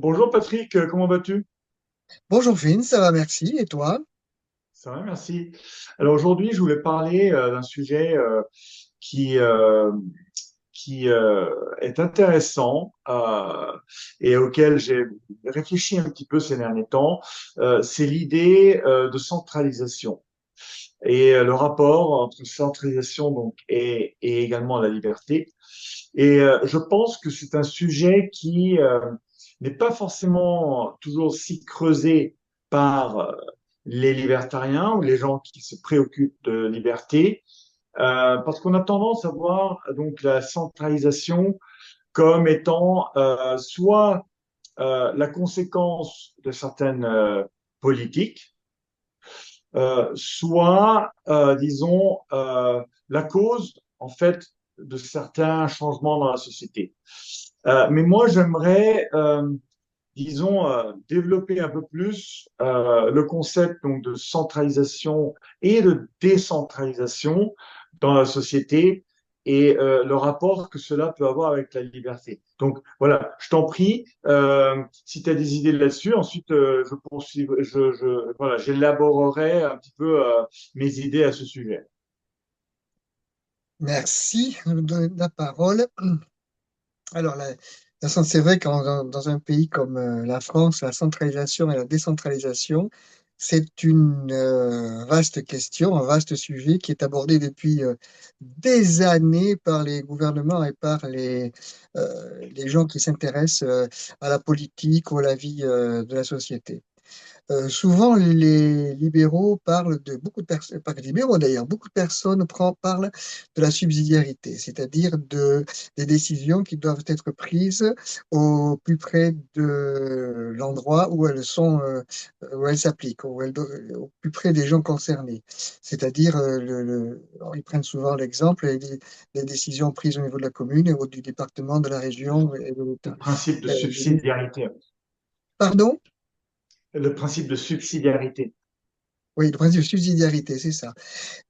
Bonjour Patrick, comment vas-tu? Bonjour Finn, ça va, merci. Et toi? Ça va, merci. Alors aujourd'hui, je voulais parler d'un sujet qui, qui est intéressant et auquel j'ai réfléchi un petit peu ces derniers temps. C'est l'idée de centralisation et le rapport entre centralisation donc, et également la liberté. Et je pense que c'est un sujet qui n'est pas forcément toujours si creusé par les libertariens ou les gens qui se préoccupent de liberté, parce qu'on a tendance à voir donc la centralisation comme étant soit la conséquence de certaines politiques, soit, disons, la cause, en fait, de certains changements dans la société. Mais moi, j'aimerais, disons, développer un peu plus le concept donc, de centralisation et de décentralisation dans la société et le rapport que cela peut avoir avec la liberté. Donc voilà, je t'en prie, si tu as des idées là-dessus, ensuite je poursuis, voilà, j'élaborerai un petit peu mes idées à ce sujet. Merci de me donner la parole. Alors, c'est vrai que dans un pays comme la France, la centralisation et la décentralisation, c'est une vaste question, un vaste sujet qui est abordé depuis des années par les gouvernements et par les gens qui s'intéressent à la politique ou à la vie de la société. Souvent, les libéraux parlent de beaucoup de personnes, pas les libéraux d'ailleurs, beaucoup de personnes parlent de la subsidiarité, c'est-à-dire des décisions qui doivent être prises au plus près de l'endroit où elles sont, où elles s'appliquent, au plus près des gens concernés. C'est-à-dire, alors, ils prennent souvent l'exemple des décisions prises au niveau de la commune, ou du département, de la région et de Le l'État. principe de Je dis, subsidiarité. pardon? Le principe de subsidiarité. Oui, le principe de subsidiarité, c'est ça.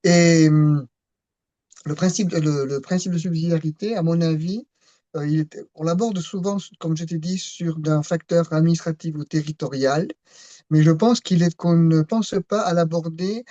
Et le principe de subsidiarité, à mon avis, on l'aborde souvent, comme je t'ai dit, sur un facteur administratif ou territorial, mais je pense qu'on ne pense pas à l'aborder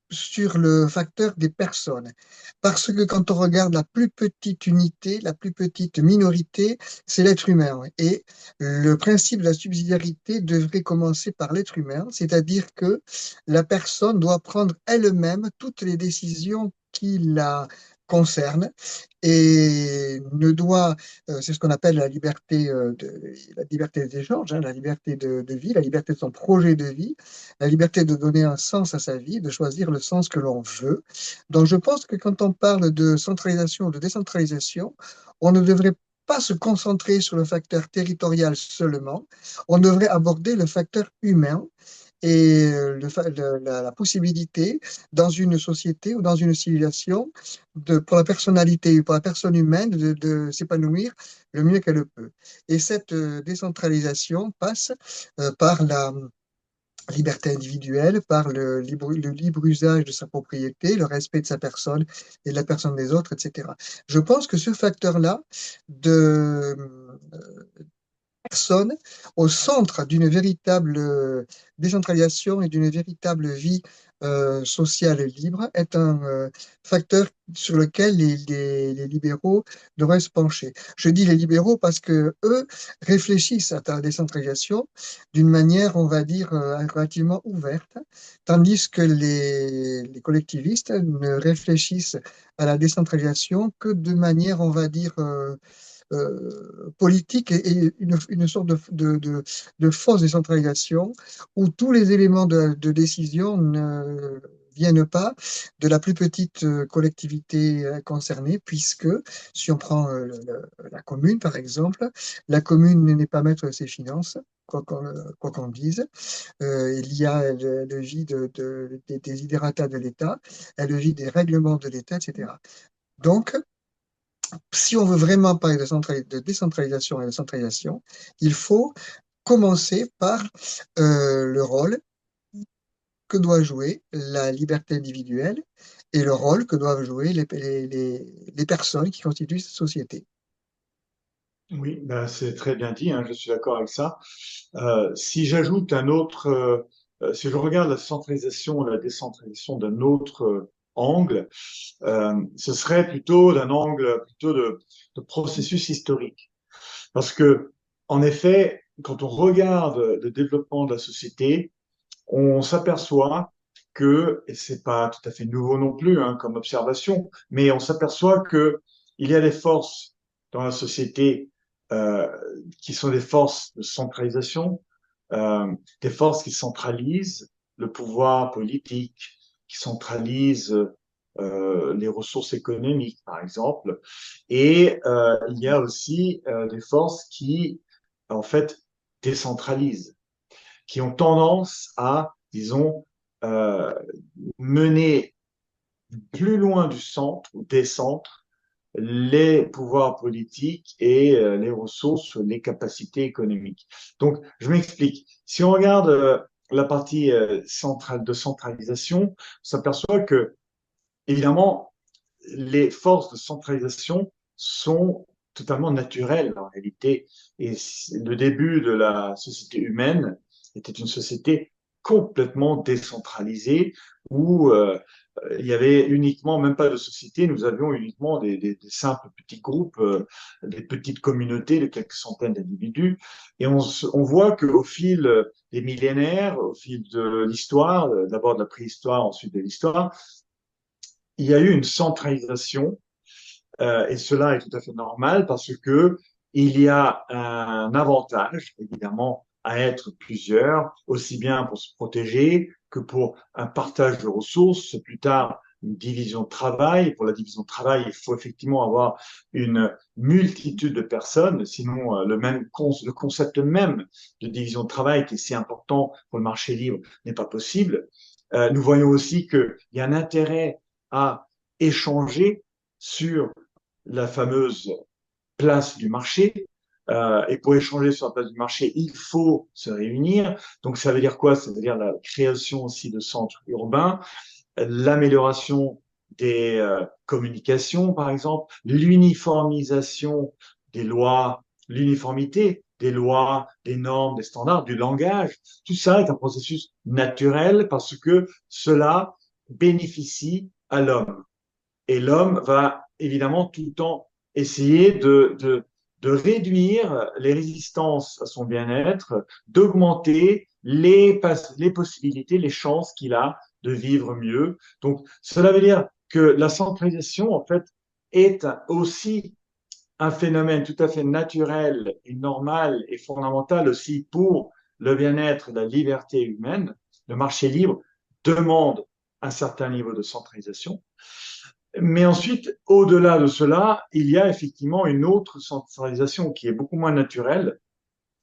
sur le facteur des personnes. Parce que quand on regarde la plus petite unité, la plus petite minorité, c'est l'être humain. Et le principe de la subsidiarité devrait commencer par l'être humain, c'est-à-dire que la personne doit prendre elle-même toutes les décisions qui la concernent et ne doit, c'est ce qu'on appelle la liberté d'échange, hein, la liberté de vie, la liberté de son projet de vie, la liberté de donner un sens à sa vie, de choisir le sens que l'on veut. Donc je pense que quand on parle de centralisation ou de décentralisation, on ne devrait pas se concentrer sur le facteur territorial seulement, on devrait aborder le facteur humain et la possibilité dans une société ou dans une civilisation pour la personnalité, pour la personne humaine de s'épanouir le mieux qu'elle peut. Et cette décentralisation passe par la liberté individuelle, par le libre usage de sa propriété, le respect de sa personne et de la personne des autres, etc. Je pense que ce facteur-là de personne au centre d'une véritable décentralisation et d'une véritable vie sociale libre est un facteur sur lequel les libéraux devraient se pencher. Je dis les libéraux parce que eux réfléchissent à la décentralisation d'une manière, on va dire, relativement ouverte, tandis que les collectivistes ne réfléchissent à la décentralisation que de manière, on va dire, politique et une sorte de fausse décentralisation où tous les éléments de décision ne viennent pas de la plus petite collectivité concernée, puisque si on prend la commune, par exemple, la commune n'est pas maître de ses finances. Quoi qu'on dise, il y a le vie des desiderata de l'État, le vie des règlements de l'État, etc. Donc, si on veut vraiment parler de décentralisation et de centralisation, il faut commencer par le rôle que doit jouer la liberté individuelle et le rôle que doivent jouer les personnes qui constituent cette société. Oui, ben, c'est très bien dit, hein, je suis d'accord avec ça. Si j'ajoute un autre, si je regarde la centralisation, la décentralisation d'un autre angle, ce serait plutôt d'un angle plutôt de processus historique. Parce que, en effet, quand on regarde le développement de la société, on s'aperçoit que, et c'est pas tout à fait nouveau non plus, hein, comme observation, mais on s'aperçoit que il y a des forces dans la société euh, qui sont des forces de centralisation, des forces qui centralisent le pouvoir politique, qui centralisent les ressources économiques, par exemple, et il y a aussi des forces qui, en fait, décentralisent, qui ont tendance à, disons, euh, mener plus loin du centre ou des centres les pouvoirs politiques et les ressources, les capacités économiques. Donc, je m'explique. Si on regarde la partie centrale de centralisation, on s'aperçoit que, évidemment, les forces de centralisation sont totalement naturelles en réalité. Et le début de la société humaine était une société complètement décentralisée où il y avait uniquement, même pas de société, nous avions uniquement des simples petits groupes, des petites communautés de quelques centaines d'individus. Et on voit qu'au fil des millénaires, au fil de l'histoire, d'abord de la préhistoire, ensuite de l'histoire, il y a eu une centralisation et cela est tout à fait normal parce que il y a un avantage, évidemment, à être plusieurs, aussi bien pour se protéger que pour un partage de ressources, plus tard une division de travail. Pour la division de travail, il faut effectivement avoir une multitude de personnes, sinon le concept même de division de travail qui est si important pour le marché libre n'est pas possible. Nous voyons aussi qu'il y a un intérêt à échanger sur la fameuse place du marché. Et pour échanger sur la place du marché, il faut se réunir. Donc ça veut dire quoi? Ça veut dire la création aussi de centres urbains, l'amélioration des communications, par exemple, l'uniformisation des lois, l'uniformité des lois, des normes, des standards, du langage. Tout ça est un processus naturel parce que cela bénéficie à l'homme. Et l'homme va évidemment tout le temps essayer de réduire les résistances à son bien-être, d'augmenter les possibilités, les chances qu'il a de vivre mieux. Donc, cela veut dire que la centralisation, en fait, est aussi un phénomène tout à fait naturel et normal et fondamental aussi pour le bien-être et la liberté humaine. Le marché libre demande un certain niveau de centralisation. Mais ensuite, au-delà de cela, il y a effectivement une autre centralisation qui est beaucoup moins naturelle,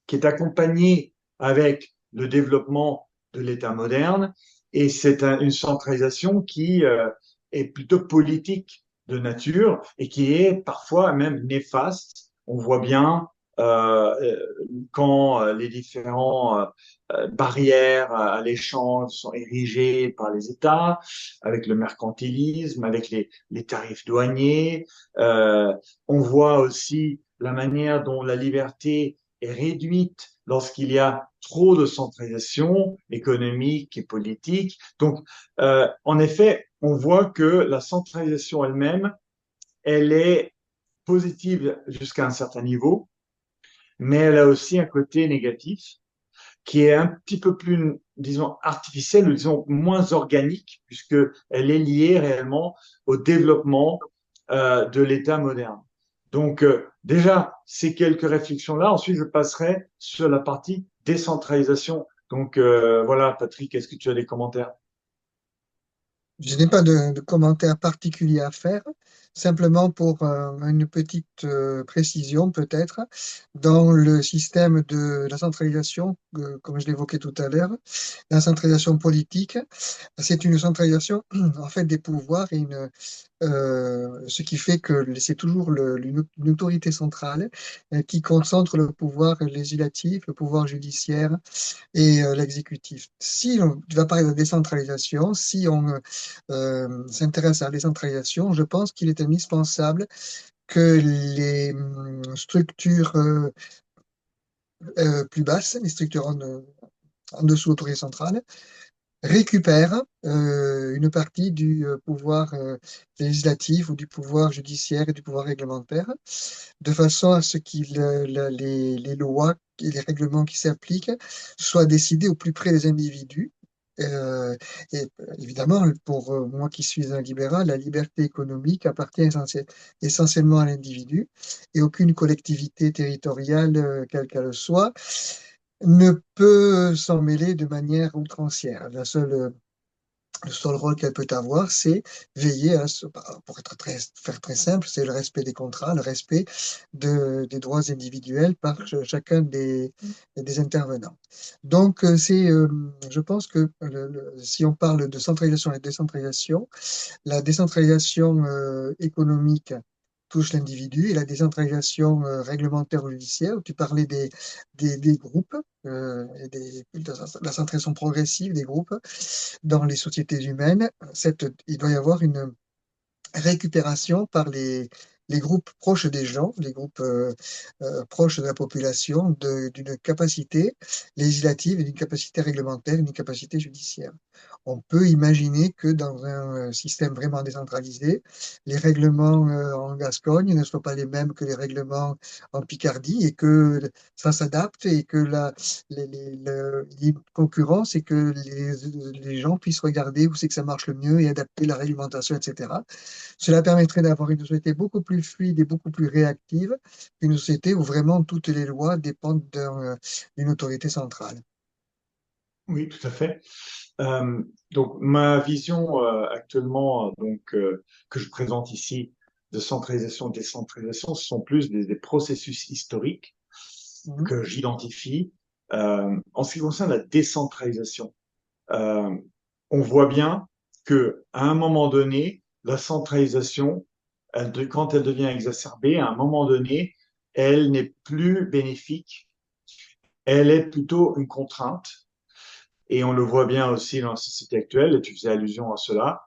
qui est accompagnée avec le développement de l'État moderne, et c'est une centralisation qui est plutôt politique de nature et qui est parfois même néfaste. On voit bien euh, quand les différents barrières à l'échange sont érigées par les États, avec le mercantilisme, avec les tarifs douaniers. Euh, on voit aussi la manière dont la liberté est réduite lorsqu'il y a trop de centralisation économique et politique. Donc, en effet, on voit que la centralisation elle-même, elle est positive jusqu'à un certain niveau, mais elle a aussi un côté négatif qui est un petit peu plus, disons, artificielle, ou disons, moins organique, puisqu'elle est liée réellement au développement de l'État moderne. Donc, déjà, ces quelques réflexions-là. Ensuite, je passerai sur la partie décentralisation. Donc, voilà, Patrick, est-ce que tu as des commentaires? Je n'ai pas de commentaires particuliers à faire, simplement pour une petite précision peut-être. Dans le système de la centralisation, comme je l'évoquais tout à l'heure, la centralisation politique, c'est une centralisation en fait des pouvoirs et ce qui fait que c'est toujours une autorité centrale qui concentre le pouvoir législatif, le pouvoir judiciaire et l'exécutif. Si on va parler de décentralisation, si on s'intéresse à la décentralisation, je pense qu'il est indispensable que les structures plus basses, les structures en dessous l'autorité centrale, récupèrent une partie du pouvoir législatif ou du pouvoir judiciaire et du pouvoir réglementaire, de façon à ce que les lois et les règlements qui s'appliquent soient décidés au plus près des individus. Euh, et évidemment, pour moi qui suis un libéral, la liberté économique appartient essentiellement à l'individu et aucune collectivité territoriale, quelle qu'elle soit, ne peut s'en mêler de manière outrancière. Le seul rôle qu'elle peut avoir, c'est veiller pour être faire très simple, c'est le respect des contrats, le respect des droits individuels par chacun des intervenants. Donc, je pense que si on parle de centralisation et de décentralisation, la décentralisation économique touche l'individu et la décentralisation réglementaire ou judiciaire, où tu parlais des groupes de la centralisation progressive des groupes dans les sociétés humaines, il doit y avoir une récupération par les groupes proches des gens, les groupes proches de la population, d'une capacité législative et d'une capacité réglementaire, d'une capacité judiciaire. On peut imaginer que dans un système vraiment décentralisé, les règlements en Gascogne ne soient pas les mêmes que les règlements en Picardie et que ça s'adapte et que il y ait une concurrence et que les gens puissent regarder où c'est que ça marche le mieux et adapter la réglementation, etc. Cela permettrait d'avoir une société beaucoup plus fluide et beaucoup plus réactive qu'une société où vraiment toutes les lois dépendent d'une autorité centrale. Oui, tout à fait. Donc, ma vision actuellement, que je présente ici, de centralisation et décentralisation, ce sont plus des processus historiques Mhm. que j'identifie. En ce qui concerne la décentralisation, euh, on voit bien que à un moment donné, la centralisation, quand elle devient exacerbée, à un moment donné, elle n'est plus bénéfique, elle est plutôt une contrainte. Et on le voit bien aussi dans la société actuelle, et tu faisais allusion à cela.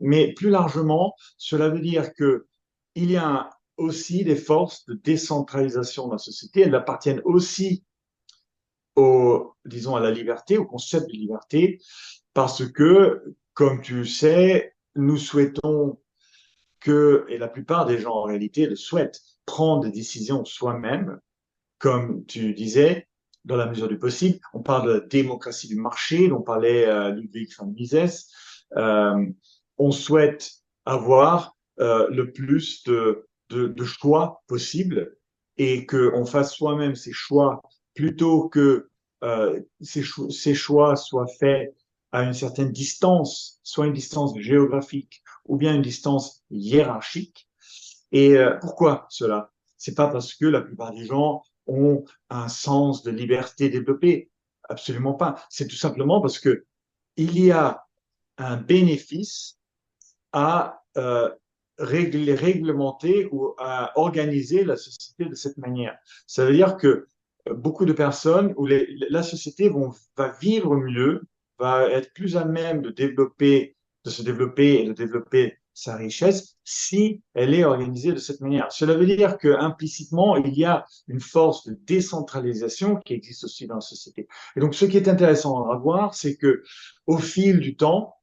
Mais plus largement, cela veut dire que il y a aussi des forces de décentralisation dans la société. Elles appartiennent aussi disons, à la liberté, au concept de liberté, parce que, comme tu le sais, nous souhaitons et la plupart des gens en réalité le souhaitent, prendre des décisions soi-même, comme tu disais, dans la mesure du possible. On parle de la démocratie du marché, dont parlait Ludwig von Mises. Euh, on souhaite avoir le plus de choix possible et qu'on fasse soi-même ses choix plutôt que ces choix soient faits à une certaine distance, soit une distance géographique ou bien une distance hiérarchique. Et pourquoi cela? C'est pas parce que la plupart des gens ont un sens de liberté développé. Absolument pas. C'est tout simplement parce que il y a un bénéfice à réglementer ou à organiser la société de cette manière. Ça veut dire que beaucoup de personnes ou la société va vivre mieux, va être plus à même de se développer et de développer sa richesse si elle est organisée de cette manière. Cela veut dire que implicitement, il y a une force de décentralisation qui existe aussi dans la société. Et donc, ce qui est intéressant à voir, c'est que au fil du temps,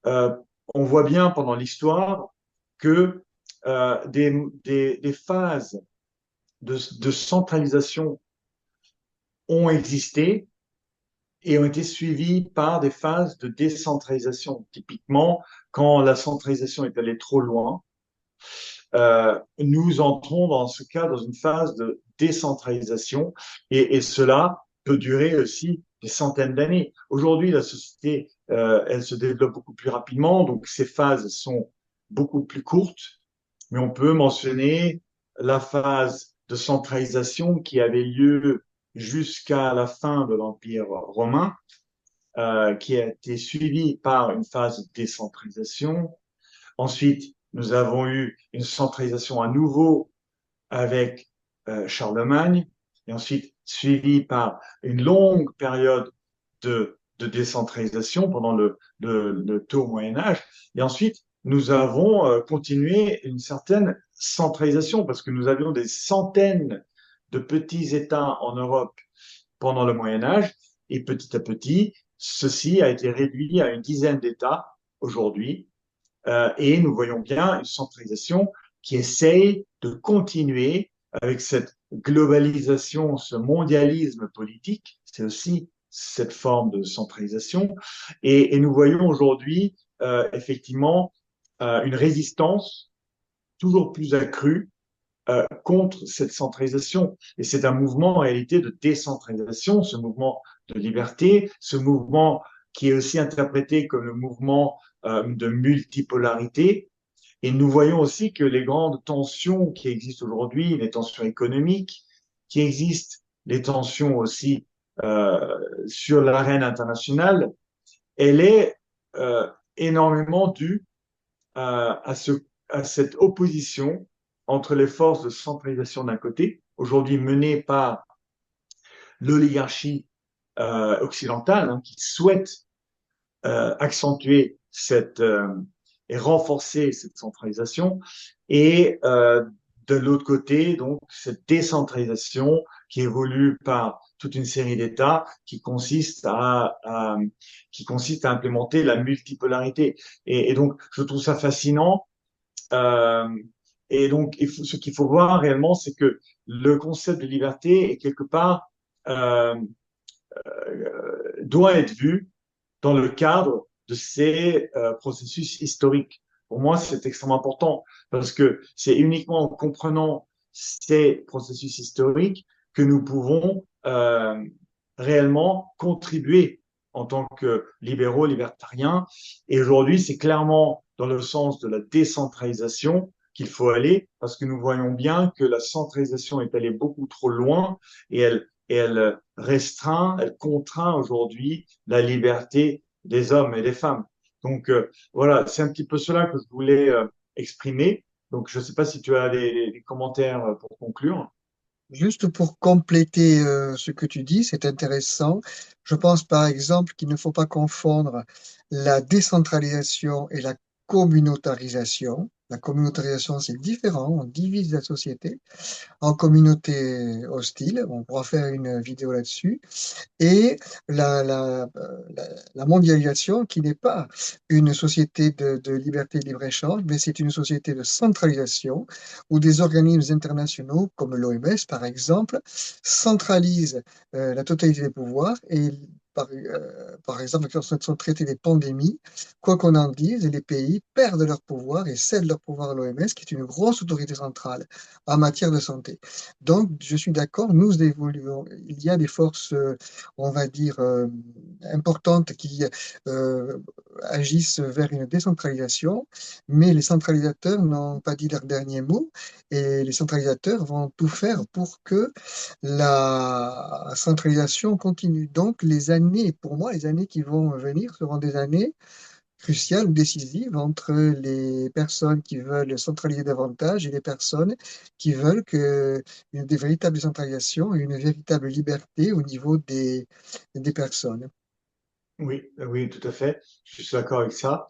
euh, on voit bien pendant l'histoire que des phases de centralisation ont existé et ont été suivies par des phases de décentralisation. Typiquement, quand la centralisation est allée trop loin, nous entrons dans ce cas dans une phase de décentralisation et cela peut durer aussi des centaines d'années. Aujourd'hui, la société, elle se développe beaucoup plus rapidement, donc ces phases sont beaucoup plus courtes, mais on peut mentionner la phase de centralisation qui avait lieu jusqu'à la fin de l'Empire romain, qui a été suivie par une phase de décentralisation. Ensuite, nous avons eu une centralisation à nouveau avec Charlemagne, et ensuite suivi par une longue période de décentralisation pendant le tôt Moyen Âge. Et ensuite, nous avons continué une certaine centralisation, parce que nous avions des centaines de petits États en Europe pendant le Moyen Âge, et petit à petit, ceci a été réduit à une dizaine d'États aujourd'hui, et nous voyons bien une centralisation qui essaye de continuer avec cette globalisation, ce mondialisme politique, c'est aussi cette forme de centralisation, et nous voyons aujourd'hui effectivement une résistance toujours plus accrue contre cette centralisation. Et c'est un mouvement en réalité de décentralisation, ce mouvement de liberté, ce mouvement qui est aussi interprété comme le mouvement de multipolarité. Et nous voyons aussi que les grandes tensions qui existent aujourd'hui, les tensions économiques qui existent, les tensions aussi sur l'arène internationale, elle est énormément due à, à cette opposition entre les forces de centralisation d'un côté, aujourd'hui menées par l'oligarchie occidentale, hein, qui souhaite accentuer cette et renforcer cette centralisation, et de l'autre côté, donc cette décentralisation qui évolue par toute une série d'États qui consiste à implémenter la multipolarité. Et donc, je trouve ça fascinant. Euh, et donc, ce qu'il faut voir réellement, c'est que le concept de liberté est quelque part euh, doit être vu dans le cadre de ces processus historiques. Pour moi, c'est extrêmement important parce que c'est uniquement en comprenant ces processus historiques que nous pouvons réellement contribuer en tant que libéraux, libertariens. Et aujourd'hui, c'est clairement dans le sens de la décentralisation qu'il faut aller, parce que nous voyons bien que la centralisation est allée beaucoup trop loin, et elle restreint, elle contraint aujourd'hui la liberté des hommes et des femmes. Donc voilà, c'est un petit peu cela que je voulais exprimer. Donc je ne sais pas si tu as des commentaires pour conclure. Juste pour compléter ce que tu dis, c'est intéressant. Je pense par exemple qu'il ne faut pas confondre la décentralisation et la communautarisation. La communautarisation, c'est différent, on divise la société en communautés hostiles. On pourra faire une vidéo là-dessus. Et la mondialisation qui n'est pas une société de liberté et de libre-échange, mais c'est une société de centralisation où des organismes internationaux comme l'OMS, par exemple, centralisent la totalité des pouvoirs et par exemple, quand sont traitées des pandémies, quoi qu'on en dise, les pays perdent leur pouvoir et cèdent leur pouvoir à l'OMS, qui est une grosse autorité centrale en matière de santé. Donc, je suis d'accord, nous évoluons. Il y a des forces on va dire, importantes qui euh, agissent vers une décentralisation, mais les centralisateurs n'ont pas dit leur dernier mot et les centralisateurs vont tout faire pour que la centralisation continue. Donc, les années, pour moi, les années qui vont venir seront des années cruciale ou décisive entre les personnes qui veulent centraliser davantage et les personnes qui veulent que des véritables décentralisations et une véritable liberté au niveau des personnes. Oui, oui, tout à fait. Je suis d'accord avec ça.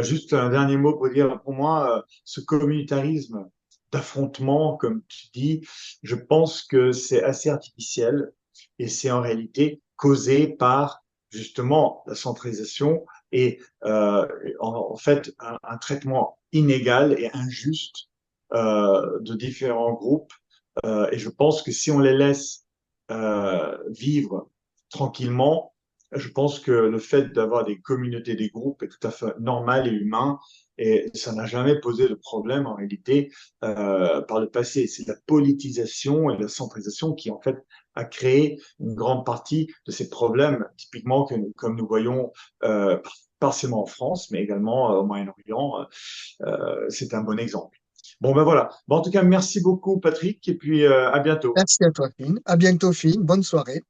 Juste un dernier mot pour dire, pour moi, ce communautarisme d'affrontement, comme tu dis, je pense que c'est assez artificiel et c'est en réalité causé par justement la centralisation et en fait un traitement inégal et injuste de différents groupes. Et je pense que si on les laisse vivre tranquillement, je pense que le fait d'avoir des communautés, des groupes est tout à fait normal et humain, et ça n'a jamais posé de problème en réalité par le passé. C'est la politisation et la centralisation qui en fait a créé une grande partie de ces problèmes, typiquement comme nous voyons partiellement en France, mais également au Moyen-Orient. C'est un bon exemple. Bon ben voilà. Bon, en tout cas, merci beaucoup Patrick, et puis à bientôt. Merci à toi, Finn. À bientôt, Finn. Bonne soirée.